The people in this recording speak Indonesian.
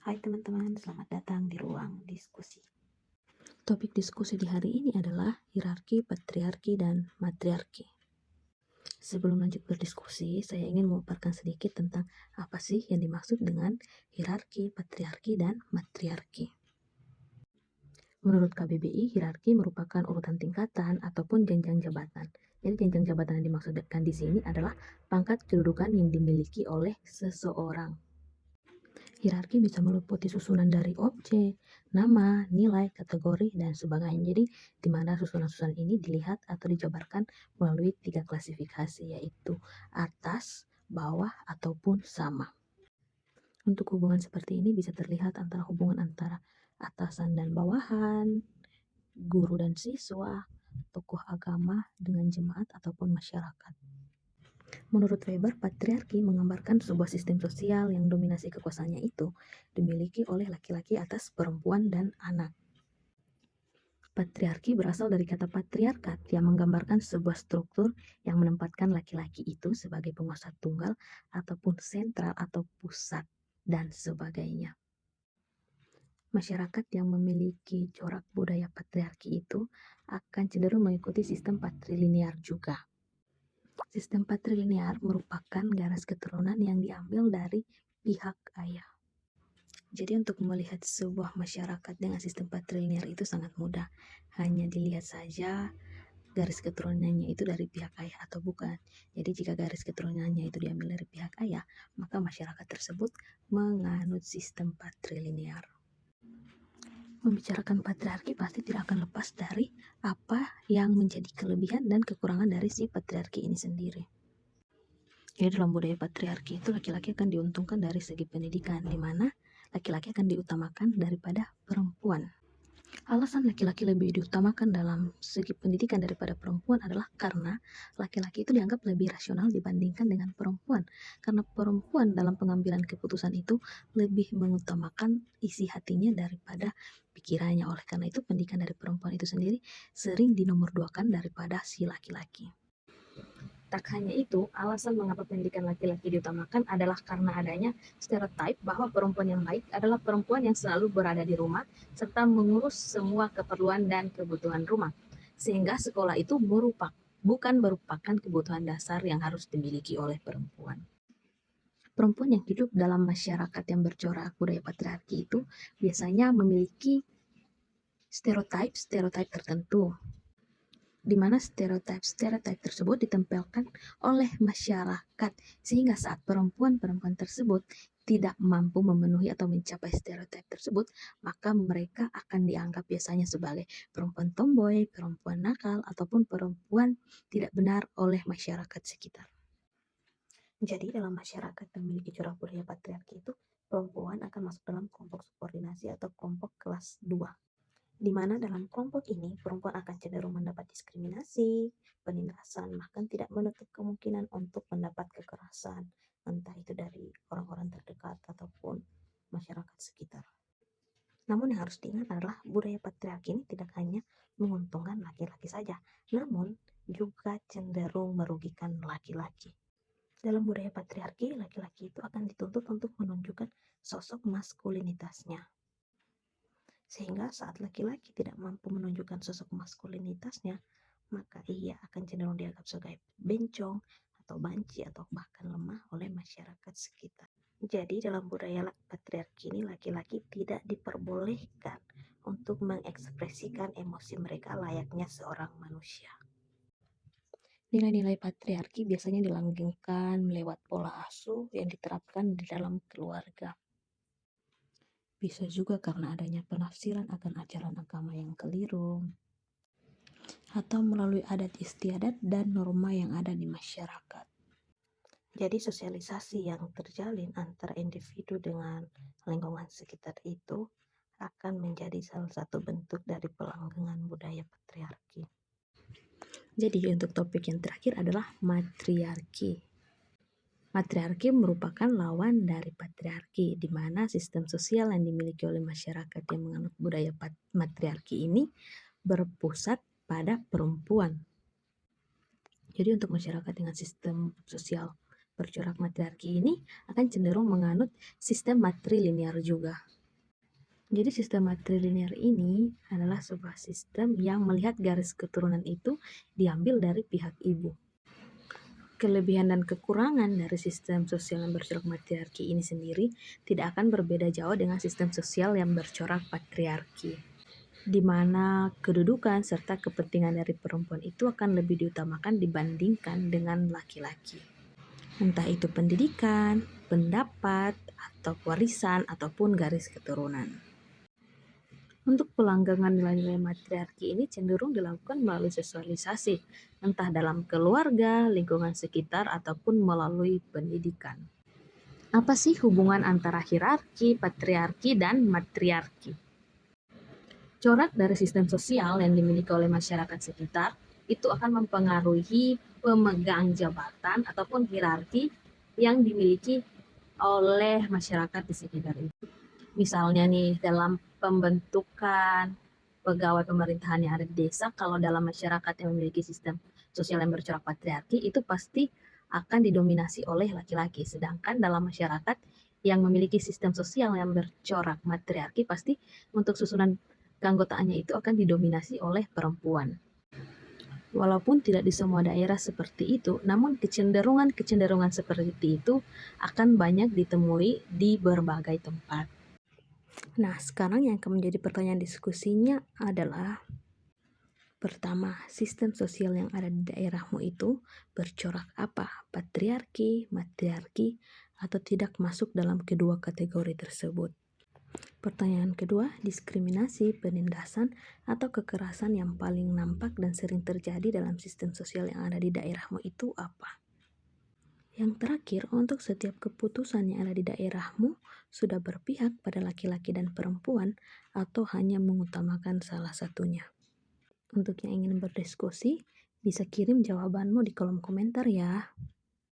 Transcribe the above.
Hai teman-teman, selamat datang di ruang diskusi. Topik diskusi di hari ini adalah hierarki, patriarki, dan matriarki. Sebelum lanjut berdiskusi, saya ingin memaparkan sedikit tentang apa sih yang dimaksud dengan hierarki, patriarki, dan matriarki. Menurut KBBI, hierarki merupakan urutan tingkatan ataupun jenjang jabatan. Jadi jenjang jabatan yang dimaksudkan di sini adalah pangkat kedudukan yang dimiliki oleh seseorang. Hierarki bisa meliputi susunan dari objek, nama, nilai, kategori, dan sebagainya. Jadi, di mana susunan-susunan ini dilihat atau dijabarkan melalui 3 klasifikasi, yaitu atas, bawah, ataupun sama. Untuk hubungan seperti ini bisa terlihat antara hubungan antara atasan dan bawahan, guru dan siswa, tokoh agama dengan jemaat ataupun masyarakat. Menurut Weber, patriarki menggambarkan sebuah sistem sosial yang dominasi kekuasaannya itu dimiliki oleh laki-laki atas perempuan dan anak. Patriarki berasal dari kata patriarkat yang menggambarkan sebuah struktur yang menempatkan laki-laki itu sebagai penguasa tunggal ataupun sentral atau pusat dan sebagainya. Masyarakat yang memiliki corak budaya patriarki itu akan cenderung mengikuti sistem patrilinear juga. Sistem patrilinear merupakan garis keturunan yang diambil dari pihak ayah. Jadi untuk melihat sebuah masyarakat dengan sistem patrilinear itu sangat mudah. Hanya dilihat saja garis keturunannya itu dari pihak ayah atau bukan. Jadi jika garis keturunannya itu diambil dari pihak ayah, maka masyarakat tersebut menganut sistem patrilinear. Membicarakan patriarki pasti tidak akan lepas dari apa yang menjadi kelebihan dan kekurangan dari si patriarki ini sendiri. Jadi dalam budaya patriarki itu laki-laki akan diuntungkan dari segi pendidikan, di mana laki-laki akan diutamakan daripada perempuan. Alasan laki-laki lebih diutamakan dalam segi pendidikan daripada perempuan adalah karena laki-laki itu dianggap lebih rasional dibandingkan dengan perempuan. Karena perempuan dalam pengambilan keputusan itu lebih mengutamakan isi hatinya daripada pikirannya. Oleh karena itu pendidikan dari perempuan itu sendiri sering dinomorduakan daripada si laki-laki. Tak hanya itu, alasan mengapa pendidikan laki-laki diutamakan adalah karena adanya stereotip bahwa perempuan yang baik adalah perempuan yang selalu berada di rumah serta mengurus semua keperluan dan kebutuhan rumah. Sehingga sekolah itu bukan merupakan kebutuhan dasar yang harus dimiliki oleh perempuan. Perempuan yang hidup dalam masyarakat yang bercorak budaya patriarki itu biasanya memiliki stereotip tertentu, di mana stereotip tersebut ditempelkan oleh masyarakat, sehingga saat perempuan tersebut tidak mampu memenuhi atau mencapai stereotip tersebut, maka mereka akan dianggap biasanya sebagai perempuan tomboy, perempuan nakal, ataupun perempuan tidak benar oleh masyarakat sekitar. Jadi dalam masyarakat yang memiliki corak budaya patriarki itu, perempuan akan masuk dalam kelompok subordinasi atau kelompok kelas 2. Di mana dalam kelompok ini perempuan akan cenderung mendapat diskriminasi, penindasan, bahkan tidak menutup kemungkinan untuk mendapat kekerasan, entah itu dari orang-orang terdekat ataupun masyarakat sekitar. Namun yang harus diingat adalah budaya patriarki ini tidak hanya menguntungkan laki-laki saja, namun juga cenderung merugikan laki-laki. Dalam budaya patriarki, laki-laki itu akan dituntut untuk menunjukkan sosok maskulinitasnya. Sehingga saat laki-laki tidak mampu menunjukkan sosok maskulinitasnya, maka ia akan cenderung dianggap sebagai bencong atau banci atau bahkan lemah oleh masyarakat sekitar. Jadi dalam budaya patriarki ini laki-laki tidak diperbolehkan untuk mengekspresikan emosi mereka layaknya seorang manusia. Nilai-nilai patriarki biasanya dilanggengkan lewat pola asuh yang diterapkan di dalam keluarga. Bisa juga karena adanya penafsiran akan ajaran agama yang keliru, atau melalui adat istiadat dan norma yang ada di masyarakat. Jadi sosialisasi yang terjalin antara individu dengan lingkungan sekitar itu akan menjadi salah satu bentuk dari pelanggengan budaya patriarki. Jadi untuk topik yang terakhir adalah matriarki. Matriarki merupakan lawan dari patriarki, di mana sistem sosial yang dimiliki oleh masyarakat yang menganut budaya matriarki ini berpusat pada perempuan. Jadi untuk masyarakat dengan sistem sosial bercorak matriarki ini akan cenderung menganut sistem matrilinear juga. Jadi sistem matrilinear ini adalah sebuah sistem yang melihat garis keturunan itu diambil dari pihak ibu. Kelebihan dan kekurangan dari sistem sosial yang bercorak matriarki ini sendiri tidak akan berbeda jauh dengan sistem sosial yang bercorak patriarki, di mana kedudukan serta kepentingan dari perempuan itu akan lebih diutamakan dibandingkan dengan laki-laki. Entah itu pendidikan, pendapat, atau warisan, ataupun garis keturunan. Untuk pelanggangan nilai-nilai matriarki ini cenderung dilakukan melalui sosialisasi, entah dalam keluarga, lingkungan sekitar, ataupun melalui pendidikan. Apa sih hubungan antara hierarki, patriarki, dan matriarki? Corak dari sistem sosial yang dimiliki oleh masyarakat sekitar itu akan mempengaruhi pemegang jabatan ataupun hierarki yang dimiliki oleh masyarakat di sekitar itu. Misalnya nih, dalam pembentukan pegawai pemerintahan yang ada di desa, kalau dalam masyarakat yang memiliki sistem sosial yang bercorak patriarki, itu pasti akan didominasi oleh laki-laki. Sedangkan dalam masyarakat yang memiliki sistem sosial yang bercorak matriarki, pasti untuk susunan keanggotaannya itu akan didominasi oleh perempuan. Walaupun tidak di semua daerah seperti itu, namun kecenderungan seperti itu akan banyak ditemui di berbagai tempat. Nah, sekarang yang akan menjadi pertanyaan diskusinya adalah, pertama, sistem sosial yang ada di daerahmu itu bercorak apa? Patriarki, matriarki, atau tidak masuk dalam kedua kategori tersebut? Pertanyaan kedua, diskriminasi, penindasan, atau kekerasan yang paling nampak dan sering terjadi dalam sistem sosial yang ada di daerahmu itu apa? Yang terakhir, untuk setiap keputusan yang ada di daerahmu sudah berpihak pada laki-laki dan perempuan atau hanya mengutamakan salah satunya? Untuk yang ingin berdiskusi, bisa kirim jawabanmu di kolom komentar ya.